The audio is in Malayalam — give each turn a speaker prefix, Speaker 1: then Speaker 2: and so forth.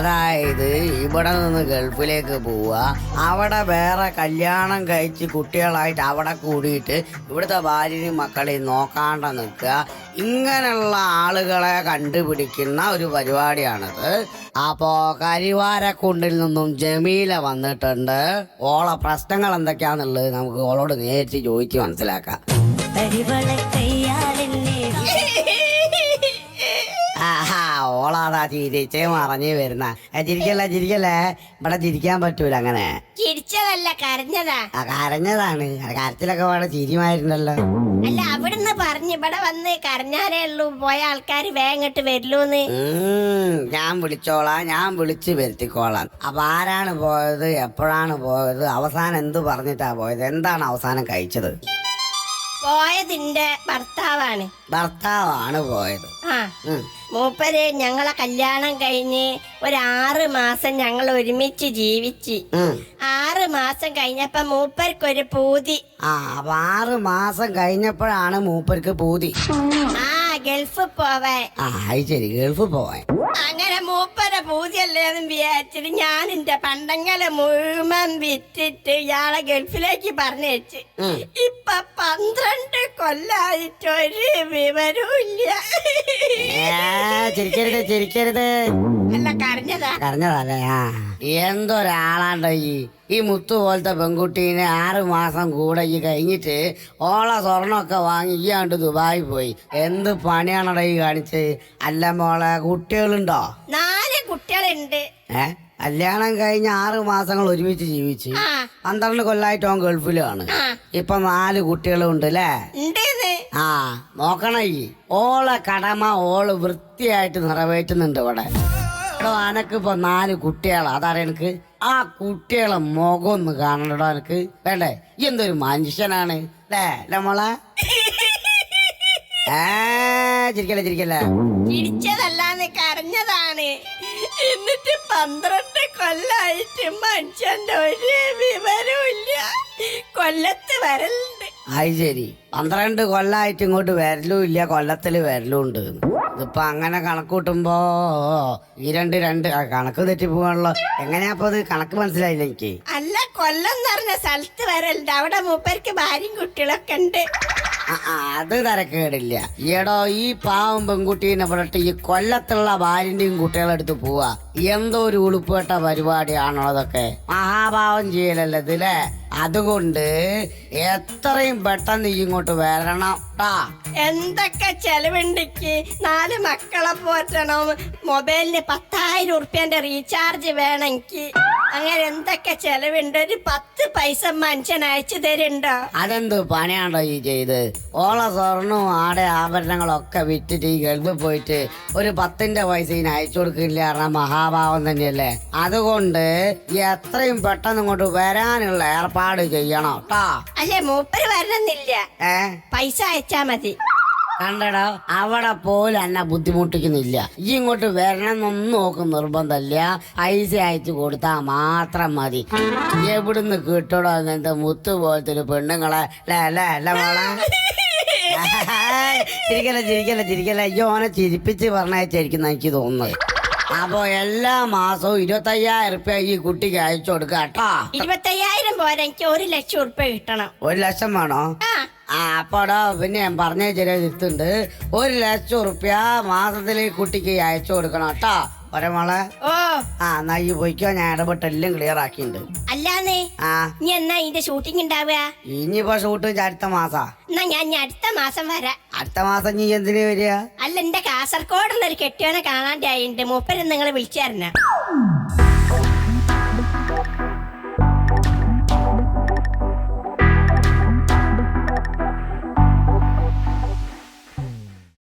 Speaker 1: അതായത് ഇവിടെ നിന്ന് ഗൾഫിലേക്ക് പോവുക, അവിടെ വേറെ കല്യാണം കഴിച്ച് കുട്ടികളായിട്ട് അവിടെ കൂടിയിട്ട് ഇവിടുത്തെ ഭാര്യയും മക്കളെയും നോക്കാണ്ട് നിൽക്കുക. ഇങ്ങനെയുള്ള ആളുകളെ കണ്ടുപിടിക്കുന്ന ഒരു പരിപാടിയാണിത്. അപ്പോ കരിവാരക്കുണ്ടിൽ നിന്നും ജമീല വന്നിട്ടുണ്ട്. ഓളെ പ്രശ്നങ്ങൾ എന്തൊക്കെയാന്നുള്ളത് നമുക്ക് ഓളോട് നേരിട്ട് ചോദിച്ച് മനസ്സിലാക്കാം. ഓളാടാ ചിരിച്ചേ മറഞ്ഞു വരുന്ന. ചിരിക്കല്ലേ ഇവിടെ ചിരിക്കാൻ പറ്റൂല. അങ്ങനെ
Speaker 2: ചിരിച്ചതല്ല, കരഞ്ഞതാ.
Speaker 1: കരഞ്ഞതാണ്. കരച്ചിലൊക്കെ ഇവിടെ ചിരിമായിരുന്നല്ലോ.
Speaker 2: അല്ല, അവിടുന്ന് പറഞ്ഞു ഇവിടെ വന്ന് കരഞ്ഞാലേ ഉള്ളൂ പോയ ആൾക്കാർ വേഗട്ട് വരില്ലൂന്ന്.
Speaker 1: ഞാൻ വിളിച്ചോളാം, ഞാൻ വിളിച്ച് വരുത്തിക്കോളാം. അപ്പൊ ആരാണ് പോയത്, എപ്പോഴാണ് പോയത്, അവസാനം എന്ത് പറഞ്ഞിട്ടാ പോയത്, എന്താണ് അവസാനം കഴിച്ചത്?
Speaker 2: പോയതിന്റെ ഭർത്താവാണ്
Speaker 1: പോയത്.
Speaker 2: മൂപ്പര് ഞങ്ങളെ കല്യാണം കഴിഞ്ഞ് ഒരു 6 മാസം ഞങ്ങൾ ഒരുമിച്ച് ജീവിച്ച്. 6 മാസം കഴിഞ്ഞപ്പോ മൂപ്പർക്കൊരു പൂതി.
Speaker 1: അപ്പൊ 6 മാസം കഴിഞ്ഞപ്പോഴാണ് മൂപ്പർക്ക് പൂതി
Speaker 2: ഗൾഫ് പോവാൻ.
Speaker 1: ശരി, ഗൾഫ് പോവാൻ.
Speaker 2: അങ്ങനെ മൂപ്പരെ പൂതിയല്ലേന്ന് വിചാരിച്ചിട്ട് ഞാൻ എന്റെ പണ്ടങ്ങളെ മുഴുവൻ വിറ്റിട്ട് ഇയാളെ ഗൾഫിലേക്ക് പറഞ്ഞയച്ച്. ഇപ്പൊ 12 കൊല്ലായിട്ട് ഒരു വിവരവും ഇല്ല.
Speaker 1: ചിരിക്കരുത്.
Speaker 2: അല്ല, കരഞ്ഞതല്ലേ.
Speaker 1: എന്തൊരാളാണ്ട ഈ മുത്തു പോലത്തെ പെൺകുട്ടീനെ 6 മാസം കൂടെ ഈ കഴിഞ്ഞിട്ട് ഓളെ സ്വർണ്ണമൊക്കെ വാങ്ങി ഈയാണ്ട് ദുബായി പോയി. എന്ത് പണിയാണോ ഈ കാണിച്ച്? അല്ല മോളെ, കുട്ടികളുണ്ടോ?
Speaker 2: 4 കുട്ടികളുണ്ട്.
Speaker 1: കല്യാണം കഴിഞ്ഞ 6 മാസങ്ങൾ ഒരുമിച്ച് ജീവിച്ച് 12 കൊല്ലായിട്ട് ഓൻ ഗൾഫിലാണ്. ഇപ്പൊ 4 കുട്ടികളും ഉണ്ട് അല്ലേ? നോക്കണ ഓളെ കടമ ഓള് വൃത്തിയായിട്ട് നിറവേറ്റുന്നുണ്ട് ഇവിടെ. അനക്കിപ്പോ 4 കുട്ടികളാ. അതാണ് എനിക്ക് ആ കുട്ടികളെ മുഖം ഒന്ന് കാണണോ എനിക്ക്? വേണ്ടേ? ഈ എന്തൊരു മനുഷ്യനാണ് അല്ലേ മോളെ? ചിരിക്കല്ലേ.
Speaker 2: ചിരിച്ചതല്ലാന്ന്, കരഞ്ഞതാണ്. എന്നിട്ട് 12 കൊല്ലായിട്ട് മനുഷ്യന്റെ ഒരു വിവരവും ഇല്ല. കൊല്ലത്ത് വരലുണ്ട്.
Speaker 1: ശരി, 12 കൊല്ലായിട്ട് ഇങ്ങോട്ട് വരലും ഇല്ല, കൊല്ലത്തില് വരലും ഉണ്ട്. ഇതിപ്പോ അങ്ങനെ കണക്ക് കൂട്ടുമ്പോ ഈ രണ്ട് കണക്ക് തെറ്റിപ്പോവാണല്ലോ. എങ്ങനെയാ അത് കണക്ക് മനസ്സിലായില്ല എനിക്ക്.
Speaker 2: അല്ല, കൊല്ലം എന്ന് പറഞ്ഞ സ്ഥലത്ത് വരലുണ്ട്. അവിടെ മൂപ്പർക്ക് ഭാര്യയും കുട്ടികളൊക്കെ ഉണ്ട്.
Speaker 1: അത് തരക്കേടില്ല. ഈടോ ഈ പാവം പെൺകുട്ടീനെ പറഞ്ഞിട്ട് ഈ കൊല്ലത്തുള്ള ഭാര്യന്റെയും കുട്ടികളെടുത്ത് പോവാ. എന്തോ ഒരു ഉളുപ്പേട്ട പരിപാടിയാണോ അതൊക്കെ? മഹാഭാവം ചെയ്യലല്ലേ ഇതിലെ. അതുകൊണ്ട് എത്രയും പെട്ടെന്ന് ഇങ്ങോട്ട് വരണം.
Speaker 2: എന്തൊക്കെ ചെലവുണ്ടിക്ക്? 4 മക്കളെ പോറ്റണം, മൊബൈലിന് 10,000 ഉറുപ്പ്യന്റെ റീചാർജ് വേണം എനിക്ക്. അങ്ങനെ എന്തൊക്കെ ചെലവുണ്ട്? ഒരു 10 പൈസ മനുഷ്യൻ അയച്ചു തരുണ്ടോ?
Speaker 1: അതെന്ത് പണിയാണോ ഈ ചെയ്ത്? ഓള സ്വർണ്ണവും ആടെ ആഭരണങ്ങളൊക്കെ വിറ്റിട്ട് ഈ ഗൾഫിൽ പോയിട്ട് ഒരു 10ന്റെ പൈസ അയച്ചു കൊടുക്കില്ല പറഞ്ഞ മഹാഭാവം തന്നെയല്ലേ. അതുകൊണ്ട് എത്രയും പെട്ടെന്ന് ഇങ്ങോട്ട് വരാനുള്ള ഏർപ്പാട് ചെയ്യണം ട്ടാ.
Speaker 2: അല്ലേ, മൂപ്പര് വരണമെന്നില്ല, പൈസ അയച്ചാ മതി.
Speaker 1: കണ്ടടോ, അവിടെ പോലും എന്നെ ബുദ്ധിമുട്ടിക്കുന്നില്ല. ഈ ഇങ്ങോട്ട് വരണമെന്നൊന്നും നോക്കും നിർബന്ധമില്ല. പൈസ അയച്ചു കൊടുത്താ മാത്രം മതി. എവിടുന്ന് കിട്ടടോ അങ്ങനത്തെ മുത്തു പോലത്തെ ഒരു പെണ്ണുങ്ങളെ? മോളെ ചിരിക്കല്ല. ഈ ഓനെ ചിരിപ്പിച്ച് പറഞ്ഞയച്ചായിരിക്കും എനിക്ക് തോന്നുന്നത്. അപ്പൊ എല്ലാ മാസവും 25,000 ഉറുപ്പ്യ ഈ കുട്ടിക്ക് അയച്ചു കൊടുക്ക കേട്ടോ.
Speaker 2: 25,000 പോരാ, എനിക്ക് 1 ലക്ഷം ഉറുപ്പ്യ കിട്ടണം.
Speaker 1: 1 ലക്ഷം വേണോ? അപ്പോടോ പിന്നെ ഞാൻ പറഞ്ഞ ചെറിയ തിരുത്തുണ്ട്. 1 ലക്ഷം ഉറുപ്പ്യ മാസത്തില് കുട്ടിക്ക് അയച്ചു കൊടുക്കണം കേട്ടോ. ഒരമോളെ എന്നാ ഈ പോയിക്കോ, ഞാൻ ഇടപെട്ട് എല്ലാം ക്ലിയർ ആക്കിയിട്ടുണ്ട്.
Speaker 2: അല്ലാന്നേ നീ എന്നാ ഇതിന്റെ ഷൂട്ടിംഗ് ഉണ്ടാവുക?
Speaker 1: ഇനിയിപ്പോ ഷൂട്ടിങ് അടുത്ത മാസാ.
Speaker 2: എന്നാ ഞാൻ അടുത്ത മാസം വരാം.
Speaker 1: അടുത്ത മാസം നീ എന്തിനു വരിക?
Speaker 2: അല്ല, എന്റെ കാസർഗോഡുള്ള ഒരു കെട്ടിയോനെ കാണാണ്ടായിണ്ട്. മൂപ്പര് നിങ്ങളെ വിളിച്ചായിരുന്ന.